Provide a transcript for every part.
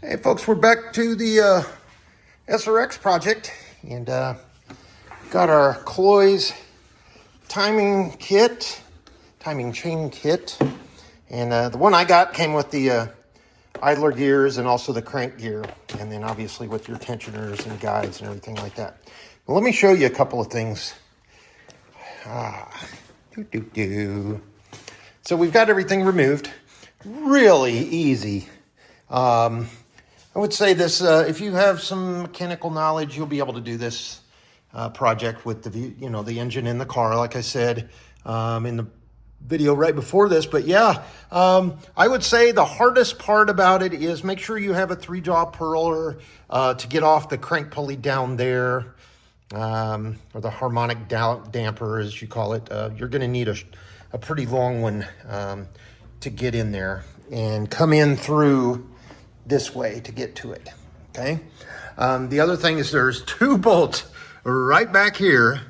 Hey folks, we're back to the SRX project and got our Cloy's timing chain kit. And the one I got came with the idler gears and also the crank gear. And then obviously with your tensioners and guides and everything like that. But let me show you a couple of things. So we've got everything removed. Really easy. I would say this, if you have some mechanical knowledge, you'll be able to do this project with the engine in the car, like I said in the video right before this. But yeah, I would say the hardest part about it is make sure you have a 3-jaw purler to get off the crank pulley down there, or the harmonic damper, as you call it. You're going to need a pretty long one to get in there and come in through this way to get to it, okay? The other thing is there's 2 bolts right back here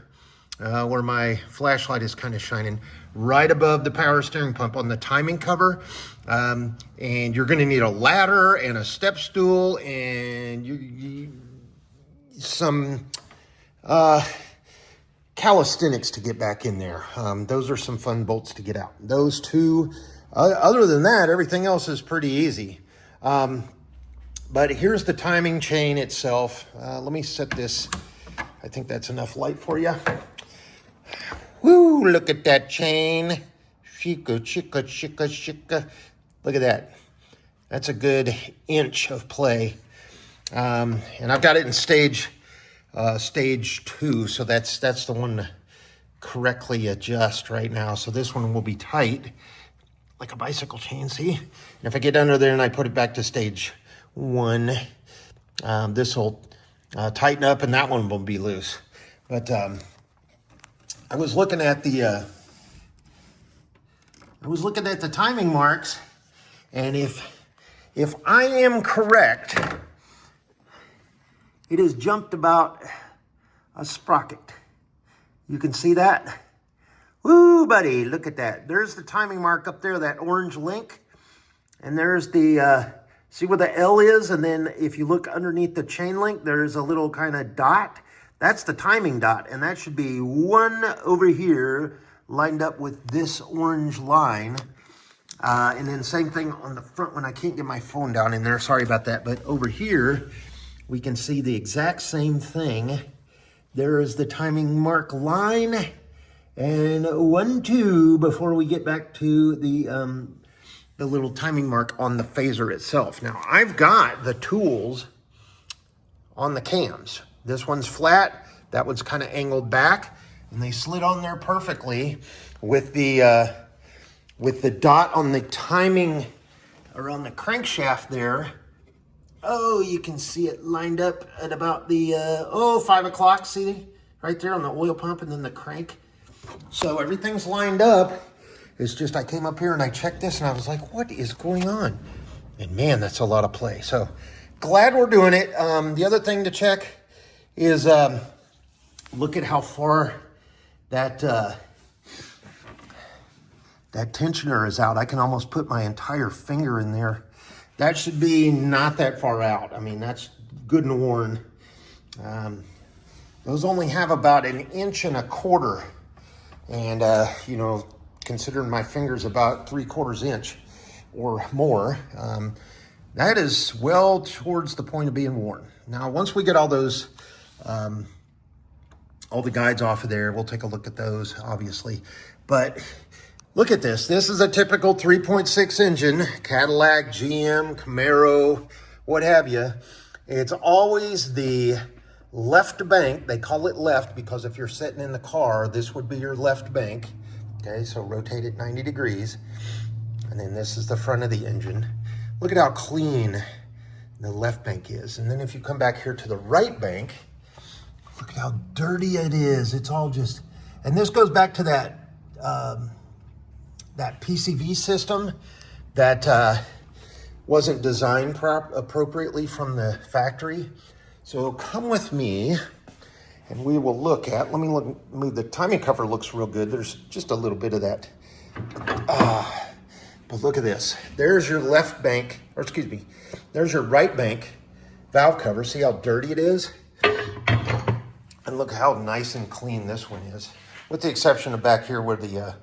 where my flashlight is kind of shining, right above the power steering pump on the timing cover. And you're gonna need a ladder and a step stool and some calisthenics to get back in there. Those are some fun bolts to get out. Those 2, other than that, everything else is pretty easy. But here's the timing chain itself. Let me set this. I think that's enough light for you. Woo, look at that chain. Shika, shika, shika, shika. Look at that. That's a good inch of play. And I've got it in stage 2. So that's the one to correctly adjust right now. So this one will be tight, like a bicycle chain, see? And if I get under there and I put it back to stage 1, this will tighten up and that one will be loose. But I was looking at the timing marks, and if I am correct, it has jumped about a sprocket. You can see that? Woo, buddy, look at that. There's the timing mark up there, that orange link. And there's the, see where the L is? And then if you look underneath the chain link, there's a little kind of dot. That's the timing dot. And that should be 1 over here lined up with this orange line. And then same thing on the front one. I can't get my phone down in there. Sorry about that. But over here, we can see the exact same thing. There is the timing mark line. And 1, 2 before we get back to the little timing mark on the phaser itself. Now, I've got the tools on the cams. This one's flat, that one's kind of angled back, and they slid on there perfectly with the dot on the timing around the crankshaft there. Oh, you can see it lined up at about the 5 o'clock, see? Right there on the oil pump and then the crank. So everything's lined up. It's just I came up here and I checked this and I was like, what is going on? And man, that's a lot of play. So glad we're doing it. The other thing to check is look at how far that tensioner is out. I can almost put my entire finger in there. That should be not that far out. I mean, that's good and worn. Those only have about 1.25 inches. And, considering my finger's about 3/4 inch or more, that is well towards the point of being worn. Now, once we get all those, all the guides off of there, we'll take a look at those, obviously. But look at this. This is a typical 3.6 engine, Cadillac, GM, Camaro, what have you. It's always the left bank. They call it left because if you're sitting in the car, this would be your left bank. Okay, so rotate it 90 degrees. And then this is the front of the engine. Look at how clean the left bank is. And then if you come back here to the right bank, look at how dirty it is. It's all just, and this goes back to that, that PCV system that wasn't designed appropriately from the factory. So come with me and we will look at, let me move, the timing cover looks real good. There's just a little bit of that But look at this. There's your left bank, or excuse me, there's your right bank valve cover. See how dirty it is? And look how nice and clean this one is, with the exception of back here where the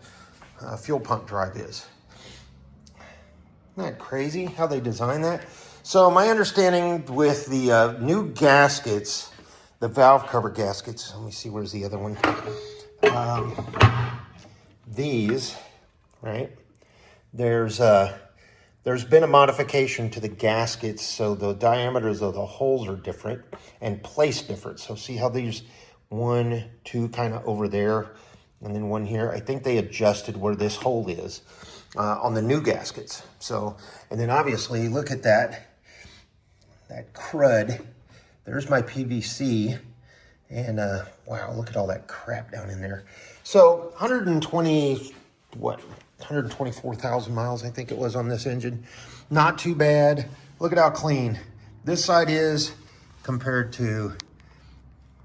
fuel pump drive is. Isn't that crazy how they designed that? So my understanding with the new gaskets, the valve cover gaskets, let me see, where's the other one? These, right? There's been a modification to the gaskets, so the diameters of the holes are different and placed different. So see how there's 1, 2 kind of over there, and then one here. I think they adjusted where this hole is on the new gaskets. So, and then obviously look at that crud. There's my PVC, and wow, look at all that crap down in there. So 124,000 miles, I think it was, on this engine. Not too bad. Look at how clean this side is compared to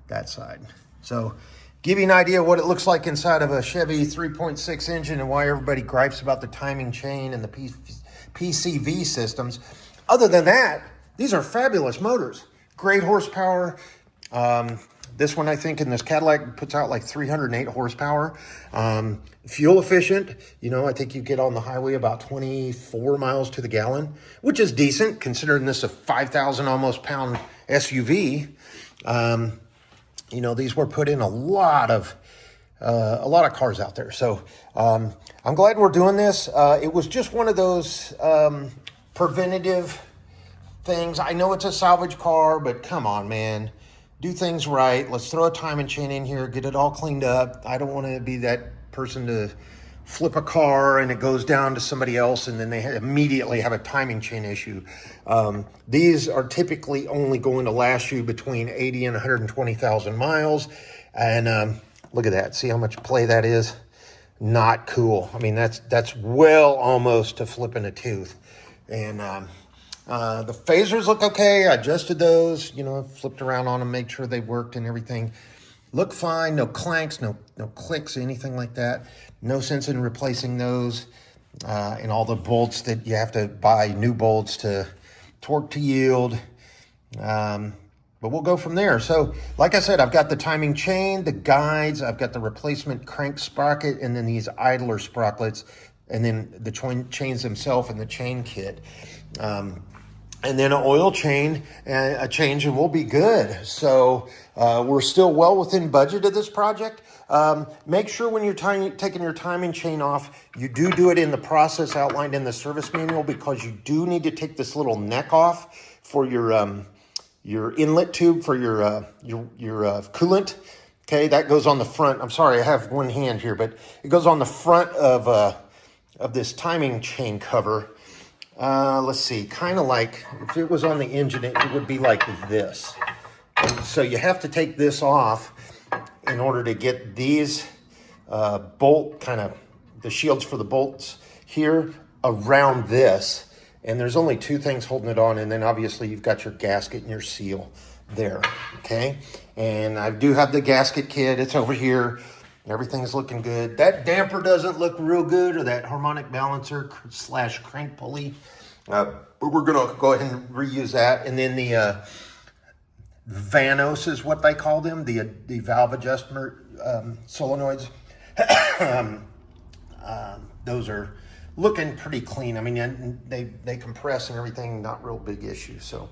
that side. So give you an idea of what it looks like inside of a Chevy 3.6 engine and why everybody gripes about the timing chain and the PCV systems. Other than that, these are fabulous motors. Great horsepower. This one, I think, in this Cadillac puts out like 308 horsepower. Fuel efficient. You know, I think you get on the highway about 24 miles to the gallon, which is decent considering this is a 5,000 almost pound SUV. You know, these were put in a lot of cars out there. So I'm glad we're doing this. It was just one of those preventative things. I know it's a salvage car, but come on, man. Do things right. Let's throw a timing chain in here, get it all cleaned up. I don't want to be that person to flip a car and it goes down to somebody else and then they immediately have a timing chain issue. These are typically only going to last you between 80 and 120,000 miles. And look at that. See how much play that is? Not cool. I mean, that's well almost to flipping a tooth. And the phasers look okay. I adjusted those, you know, flipped around on them, made sure they worked and everything. Look fine, no clanks, no clicks, anything like that. No sense in replacing those and all the bolts that you have to buy new bolts to torque to yield. But we'll go from there. So like I said, I've got the timing chain, the guides, I've got the replacement crank sprocket, and then these idler sprockets, and then the chains themselves and the chain kit. And then an oil change, and we'll be good. So we're still well within budget of this project. Make sure when you're taking your timing chain off, you do it in the process outlined in the service manual, because you do need to take this little neck off for your inlet tube for your coolant. Okay, that goes on the front. I'm sorry, I have one hand here, but it goes on the front of this timing chain cover. Let's see, kind of like if it was on the engine, it would be like this. And so you have to take this off in order to get these bolt, kind of the shields for the bolts here around this. And there's only 2 things holding it on. And then obviously you've got your gasket and your seal there. Okay. And I do have the gasket kit. It's over here. Everything's looking good. That damper doesn't look real good, or that harmonic balancer / crank pulley. But we're going to go ahead and reuse that. And then the Vanos is what they call them, the valve adjustment solenoids. Those are looking pretty clean. I mean, they compress and everything, not real big issue. So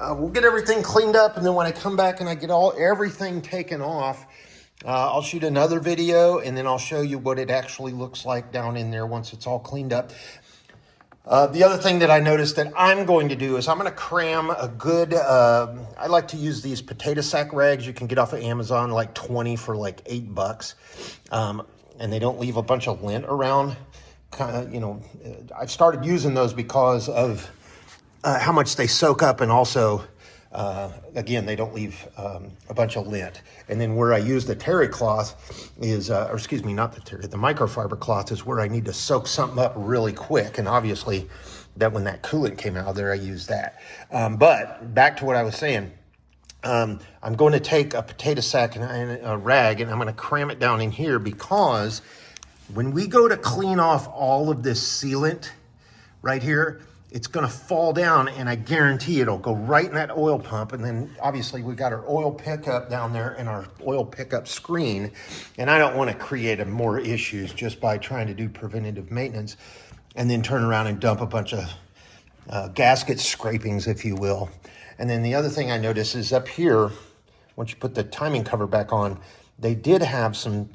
we'll get everything cleaned up, and then when I come back and I get everything taken off, I'll shoot another video, and then I'll show you what it actually looks like down in there once it's all cleaned up. The other thing that I noticed that I'm going to do is I'm going to cram a good, I like to use these potato sack rags you can get off of Amazon, like 20 for like $8. And they don't leave a bunch of lint around. You know, I've started using those because of how much they soak up, and also again, they don't leave a bunch of lint. And then where I use the terry cloth is, or excuse me, not the terry, the microfiber cloth is where I need to soak something up really quick. And obviously that when that coolant came out of there, I used that. But back to what I was saying, I'm going to take a potato sack and a rag, and I'm going to cram it down in here, because when we go to clean off all of this sealant right here, it's gonna fall down, and I guarantee it'll go right in that oil pump. And then obviously we got our oil pickup down there and our oil pickup screen. And I don't wanna create more issues just by trying to do preventative maintenance and then turn around and dump a bunch of gasket scrapings, if you will. And then the other thing I noticed is up here, once you put the timing cover back on, they did have some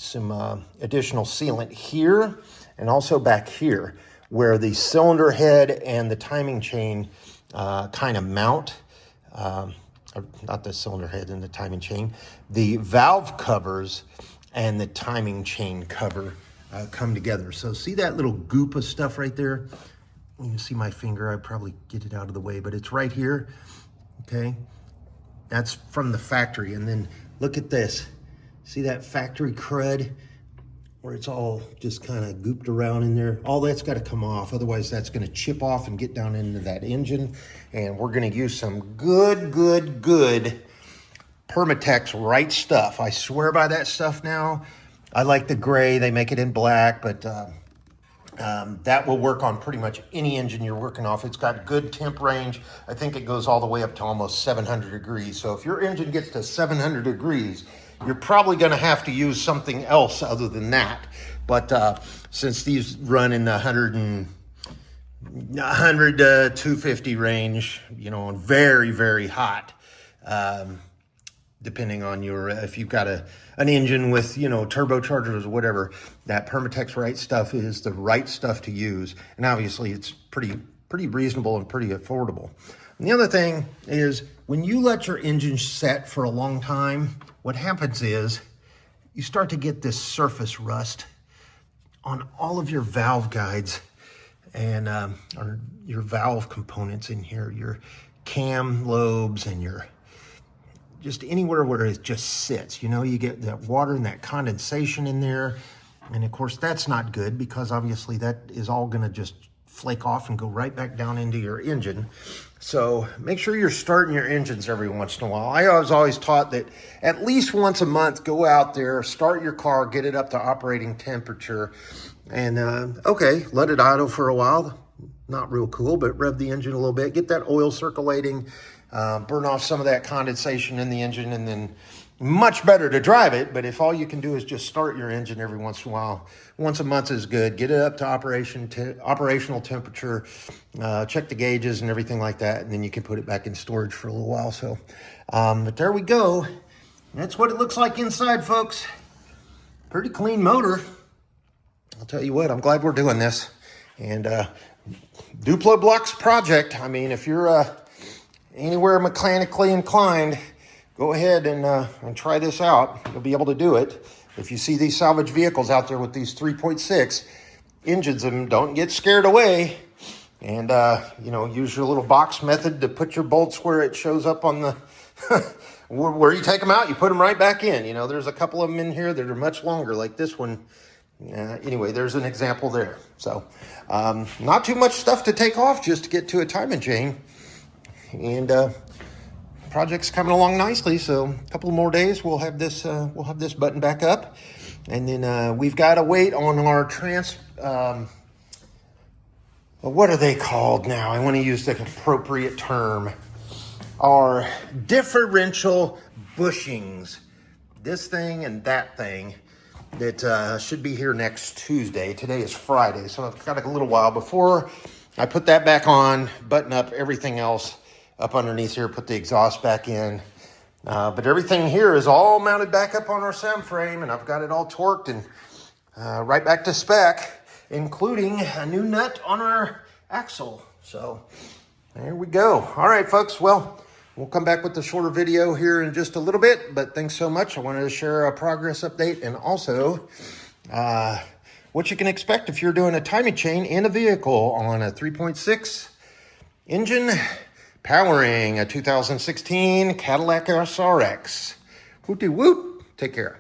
additional sealant here and also back here where the cylinder head and the timing chain kind of mount. Not the cylinder head and the timing chain. The valve covers and the timing chain cover come together. So see that little goop of stuff right there? You can see my finger. I'd probably get it out of the way, but it's right here, okay? That's from the factory. And then look at this. See that factory crud where it's all just kind of gooped around in there? All that's got to come off. Otherwise, that's going to chip off and get down into that engine. And we're going to use some good Permatex Right Stuff. I swear by that stuff now. I like the gray. They make it in black, but that will work on pretty much any engine you're working off. It's got good temp range. I think it goes all the way up to almost 700 degrees. So if your engine gets to 700 degrees, you're probably going to have to use something else other than that. But since these run in the 100 to 250 range, you know, and very hot, depending on your, if you've got an engine with, you know, turbochargers or whatever, that Permatex Right Stuff is the right stuff to use. And obviously it's pretty reasonable and pretty affordable. And the other thing is when you let your engine set for a long time, what happens is you start to get this surface rust on all of your valve guides and or your valve components in here, your cam lobes and your just anywhere where it just sits. You know, you get that water and that condensation in there. And of course, that's not good because obviously that is all gonna just flake off and go right back down into your engine. So make sure you're starting your engines every once in a while. I was always taught that at least once a month, go out there, start your car, get it up to operating temperature. And okay, let it idle for a while. Not real cool, but rev the engine a little bit, get that oil circulating, burn off some of that condensation in the engine, and then much better to drive it. But if all you can do is just start your engine every once in a while, once a month is good. Get it up to operational temperature, check the gauges and everything like that, and then you can put it back in storage for a little while. So, but there we go. That's what it looks like inside, folks. Pretty clean motor. I'll tell you what, I'm glad we're doing this. And Duplo Blocks project. I mean, if you're anywhere mechanically inclined, go ahead and try this out. You'll be able to do it. If you see these salvage vehicles out there with these 3.6 engines in them, don't get scared away. And, you know, use your little box method to put your bolts where it shows up on the, where you take them out, you put them right back in. You know, there's a couple of them in here that are much longer, like this one. Anyway, there's an example there. So, not too much stuff to take off just to get to a timing chain. And, project's coming along nicely, so a couple more days we'll have this button back up, and then we've got to wait on our what are they called now? I want to use the appropriate term. Our differential bushings, this thing and that thing, that should be here next Tuesday. Today is Friday, so I've got a little while before I put that back on, button up everything else up underneath here, put the exhaust back in. But everything here is all mounted back up on our sound frame, and I've got it all torqued and right back to spec, including a new nut on our axle. So there we go. All right, folks. Well, we'll come back with the shorter video here in just a little bit, but thanks so much. I wanted to share a progress update and also what you can expect if you're doing a timing chain in a vehicle on a 3.6 engine powering a 2016 Cadillac SRX. Woot-de-woot. Take care.